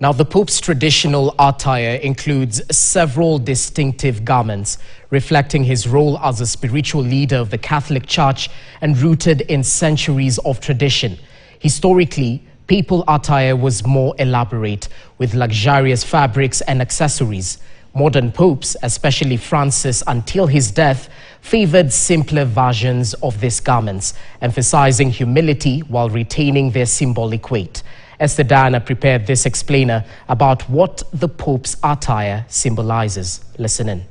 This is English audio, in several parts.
Now, the Pope's traditional attire includes several distinctive garments, reflecting his role as a spiritual leader of the Catholic Church and rooted in centuries of tradition. Historically, papal attire was more elaborate, with luxurious fabrics and accessories. Modern popes, especially Francis until his death, favored simpler versions of these garments, emphasizing humility while retaining their symbolic weight. Esther Diana prepared this explainer about what the Pope's attire symbolizes. Listen in.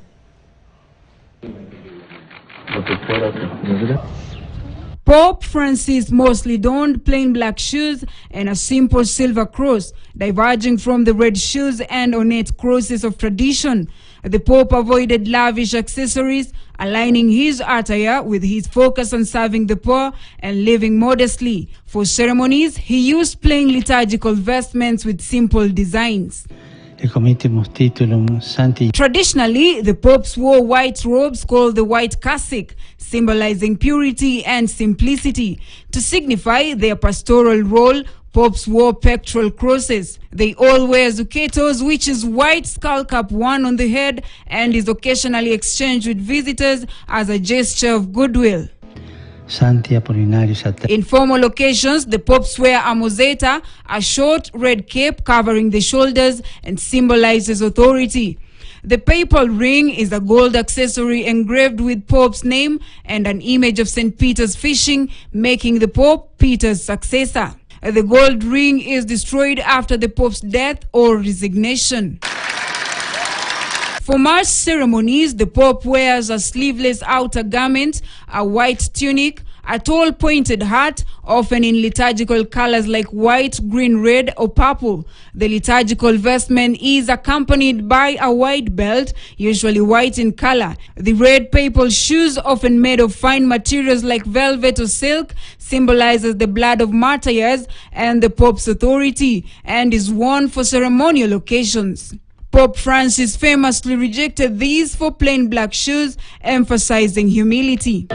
Pope Francis mostly donned plain black shoes and a simple silver cross, diverging from the red shoes and ornate crosses of tradition. The Pope avoided lavish accessories, aligning his attire with his focus on serving the poor and living modestly. For ceremonies, he used plain liturgical vestments with simple designs. Traditionally, the popes wore white robes called the white cassock, symbolizing purity and simplicity. To signify their pastoral role, popes wore pectoral crosses. They all wear zucchettos, which is white skull cap worn on the head and is occasionally exchanged with visitors as a gesture of goodwill. In formal occasions, the popes wear a mozzetta, a short red cape covering the shoulders and symbolizes authority. The papal ring is a gold accessory engraved with Pope's name and an image of St. Peter's fishing, making the Pope Peter's successor. The gold ring is destroyed after the Pope's death or resignation. For Mass ceremonies, the Pope wears a sleeveless outer garment, a white tunic, a tall pointed hat, often in liturgical colors like white, green, red, or purple. The liturgical vestment is accompanied by a white belt, usually white in color. The red papal shoes, often made of fine materials like velvet or silk, symbolizes the blood of martyrs and the Pope's authority, and is worn for ceremonial occasions. Pope Francis famously rejected these for plain black shoes, emphasizing humility.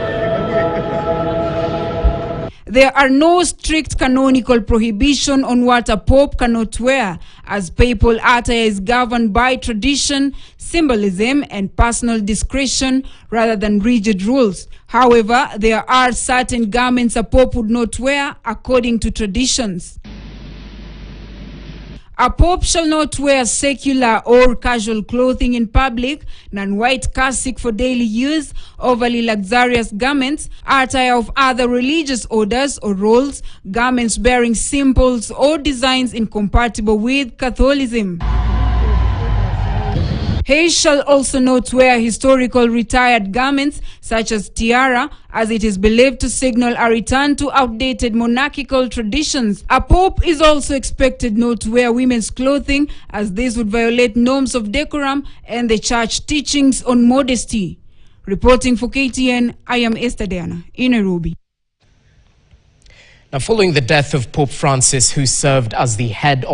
There are no strict canonical prohibition on what a pope cannot wear, as papal attire is governed by tradition, symbolism, and personal discretion rather than rigid rules. However, there are certain garments a pope would not wear according to traditions. A pope shall not wear secular or casual clothing in public, non-white cassock for daily use, overly luxurious garments, attire of other religious orders or roles, garments bearing symbols or designs incompatible with Catholicism. He shall also not wear historical retired garments such as tiara, as it is believed to signal a return to outdated monarchical traditions. A pope is also expected not to wear women's clothing, as this would violate norms of decorum and the church teachings on modesty. Reporting for KTN, I am Esther Diana in Nairobi. Now, following the death of Pope Francis, who served as the head of